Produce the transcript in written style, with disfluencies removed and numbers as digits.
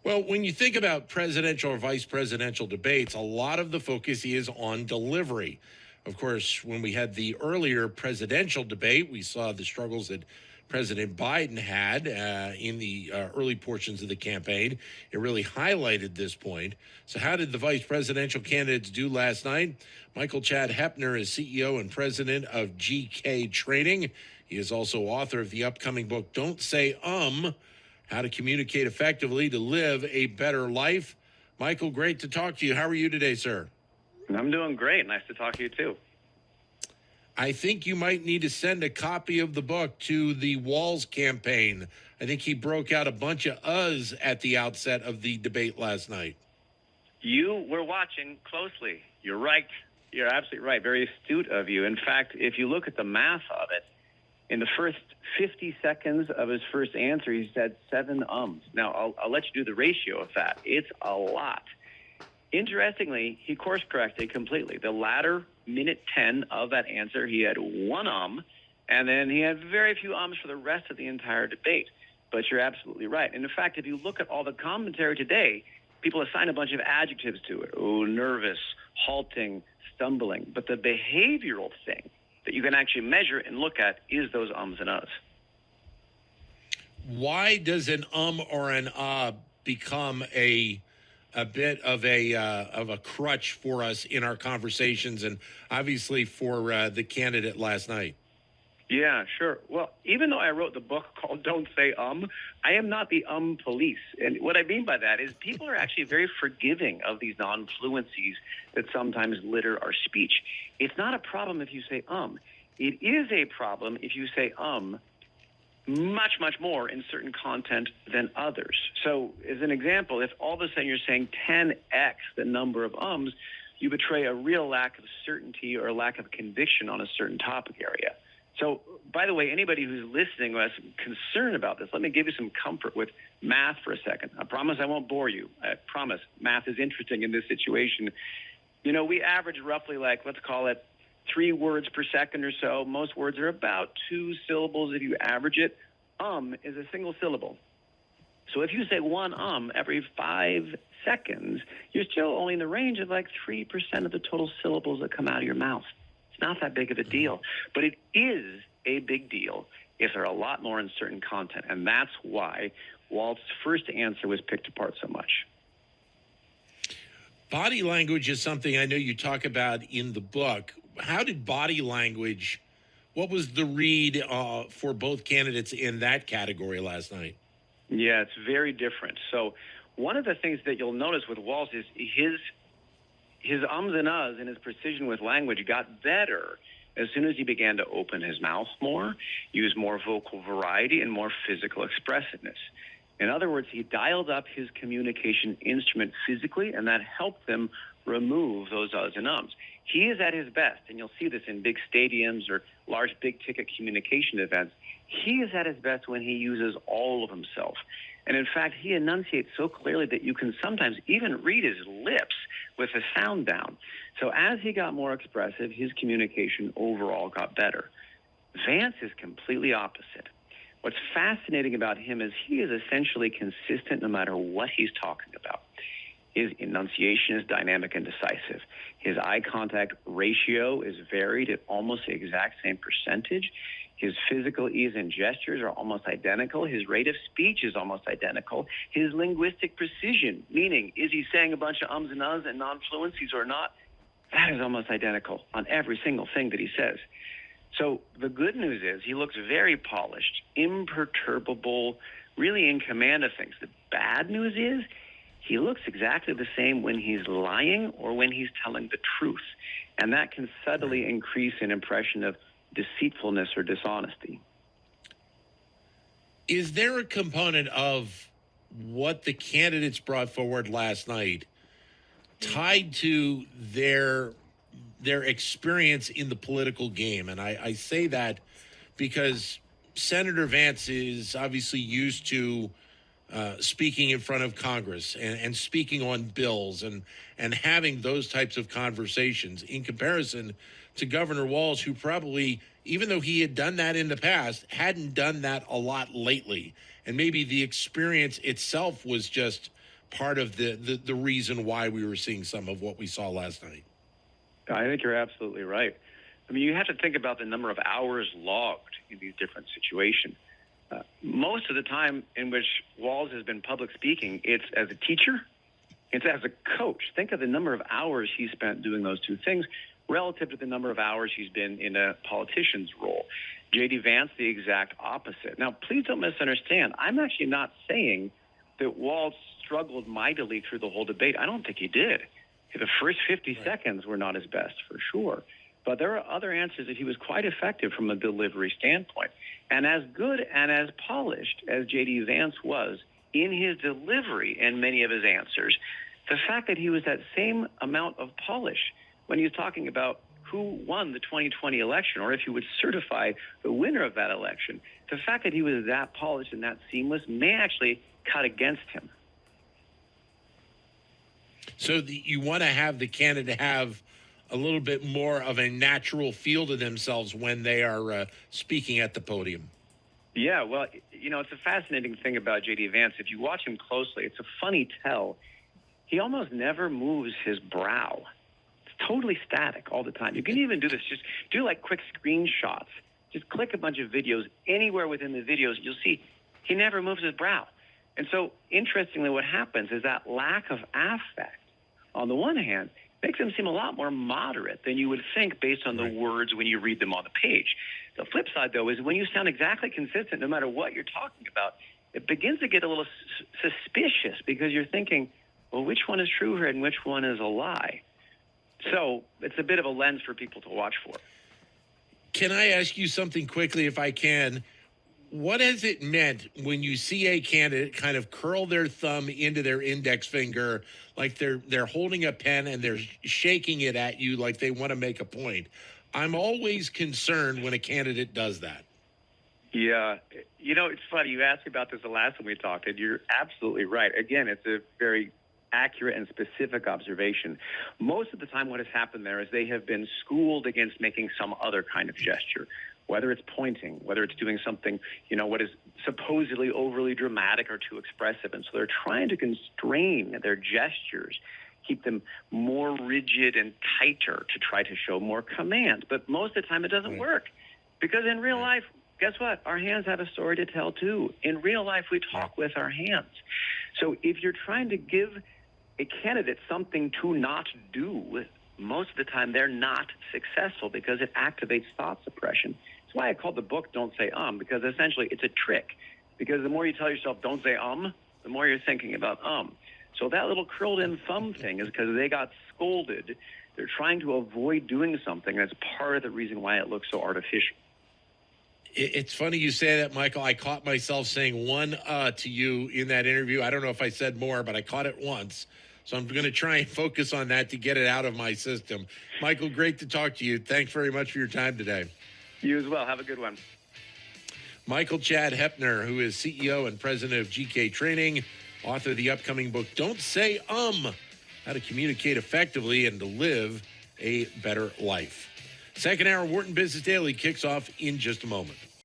Well, when you think about presidential or vice presidential debates, a lot of the focus is on delivery. Of course, when we had the earlier presidential debate, we saw the struggles that President Biden had in the early portions of the campaign. It really highlighted this point. So, how did the vice presidential candidates do last night? Michael Chad Hoeppner is CEO and president of GK Training. He is also author of the upcoming book, Don't Say How to Communicate Effectively to Live a Better Life. Michael, great to talk to you. How are you today, sir? I'm doing great. Nice to talk to you, too. I think you might need to send a copy of the book to the Walz campaign. I think he broke out a bunch of uhs at the outset of the debate last night. You were watching closely. You're right. You're absolutely right. Very astute of you. In fact, if you look at the math of it, in the first 50 seconds of his first answer, he said 7 ums. Now, I'll let you do the ratio of that. It's a lot. Interestingly, he course corrected completely. The latter minute 10 of that answer, he had 1 and then he had very few ums for the rest of the entire debate. But you're absolutely right. And in fact, if you look at all the commentary today, people assign a bunch of adjectives to it. Oh, nervous, halting, stumbling. But the behavioral thing that you can actually measure and look at is those ums and uhs. Why does an or an become a bit of a crutch for us in our conversations, and obviously for the candidate last night? Yeah, sure. Well, even though I wrote the book called Don't Say I am not the police. And what I mean by that is people are actually very forgiving of these non-fluencies that sometimes litter our speech. It's not a problem if you say It is a problem if you say much, much more in certain content than others. So as an example, if all of a sudden you're saying 10x the number of ums, you betray a real lack of certainty or a lack of conviction on a certain topic area. So, by the way, anybody who's listening who has concern about this, let me give you some comfort with math for a second. I promise I won't bore you. I promise math is interesting in this situation. You know, we average roughly let's call it 3 words per second or so. Most words are about 2 syllables if you average it. Is a single syllable. So if you say 1 every 5 seconds, you're still only in the range of 3% of the total syllables that come out of your mouth. Not that big of a deal, but it is a big deal if there are a lot more in certain content, and that's why Walt's first answer was picked apart so much. Body language is something I know you talk about in the book. How did body language, what was the read for both candidates in that category last night? Yeah, it's very different. So one of the things that you'll notice with Waltz is his ums and uhs and his precision with language got better as soon as he began to open his mouth more, use more vocal variety, and more physical expressiveness. In other words, he dialed up his communication instrument physically, and that helped him remove those uhs and ums. He is at his best, and you'll see this in big stadiums or large big-ticket communication events. He is at his best when he uses all of himself. And in fact, he enunciates so clearly that you can sometimes even read his lips with the sound down. So as he got more expressive, his communication overall got better. Vance is completely opposite. What's fascinating about him is he is essentially consistent no matter what he's talking about. His enunciation is dynamic and decisive. His eye contact ratio is varied at almost the exact same percentage. His physical ease and gestures are almost identical. His rate of speech is almost identical. His linguistic precision, meaning is he saying a bunch of ums and uhs and non-fluencies or not, that is almost identical on every single thing that he says. So the good news is he looks very polished, imperturbable, really in command of things. The bad news is he looks exactly the same when he's lying or when he's telling the truth. And that can subtly increase an impression of deceitfulness or dishonesty. Is there a component of what the candidates brought forward last night tied to their experience in the political game? And I say that because Senator Vance is obviously used to speaking in front of Congress and speaking on bills and having those types of conversations in comparison to Governor Walz, who probably, even though he had done that in the past, hadn't done that a lot lately. And maybe the experience itself was just part of the reason why we were seeing some of what we saw last night. I think you're absolutely right. I mean, you have to think about the number of hours logged in these different situations. Most of the time in which Walz has been public speaking, it's as a teacher, it's as a coach. Think of the number of hours he spent doing those two things relative to the number of hours he's been in a politician's role. J.D. Vance, the exact opposite. Now, please don't misunderstand. I'm actually not saying that Walz struggled mightily through the whole debate. I don't think he did. The first 50 seconds were not his best, for sure. But there are other answers that he was quite effective from a delivery standpoint. And as good and as polished as J.D. Vance was in his delivery and many of his answers, the fact that he was that same amount of polish when he was talking about who won the 2020 election or if he would certify the winner of that election, the fact that he was that polished and that seamless may actually cut against him. So you want to have the candidate have a little bit more of a natural feel to themselves when they are speaking at the podium. Yeah, well, it's a fascinating thing about J.D. Vance. If you watch him closely, it's a funny tell. He almost never moves his brow. It's totally static all the time. You can even do this. Just do like quick screenshots. Just click a bunch of videos. Anywhere within the videos, you'll see he never moves his brow. And so, interestingly, what happens is that lack of affect, on the one hand, makes him seem a lot more moderate than you would think based on the words when you read them on the page. The flip side, though, is when you sound exactly consistent no matter what you're talking about, it begins to get a little suspicious because you're thinking, well, which one is true here and which one is a lie? So it's a bit of a lens for people to watch for. Can I ask you something quickly, if I can? What has it meant when you see a candidate kind of curl their thumb into their index finger like they're holding a pen and they're shaking it at you like they want to make a point? I'm always concerned when a candidate does that. Yeah. It's funny. You asked me about this the last time we talked, and you're absolutely right. Again, it's a very accurate and specific observation. Most of the time what has happened there is they have been schooled against making some other kind of gesture, whether it's pointing, whether it's doing something, what is supposedly overly dramatic or too expressive. And so they're trying to constrain their gestures, keep them more rigid and tighter to try to show more command. But most of the time it doesn't work because in real life, guess what? Our hands have a story to tell too. In real life, we talk with our hands. So if you're trying to give a candidate something to not do, most of the time they're not successful because it activates thought suppression. That's why I called the book Don't Say because essentially it's a trick. Because the more you tell yourself don't say the more you're thinking about So that little curled in thumb thing is because they got scolded. They're trying to avoid doing something. That's part of the reason why it looks so artificial. It's funny you say that, Michael. I caught myself saying one to you in that interview. I don't know if I said more, but I caught it once. So I'm going to try and focus on that to get it out of my system. Michael, great to talk to you. Thanks very much for your time today. You as well. Have a good one. Michael Chad Hoeppner, who is CEO and president of GK Training, author of the upcoming book, Don't Say How to Communicate Effectively and to Live a Better Life. Second hour Wharton Business Daily kicks off in just a moment.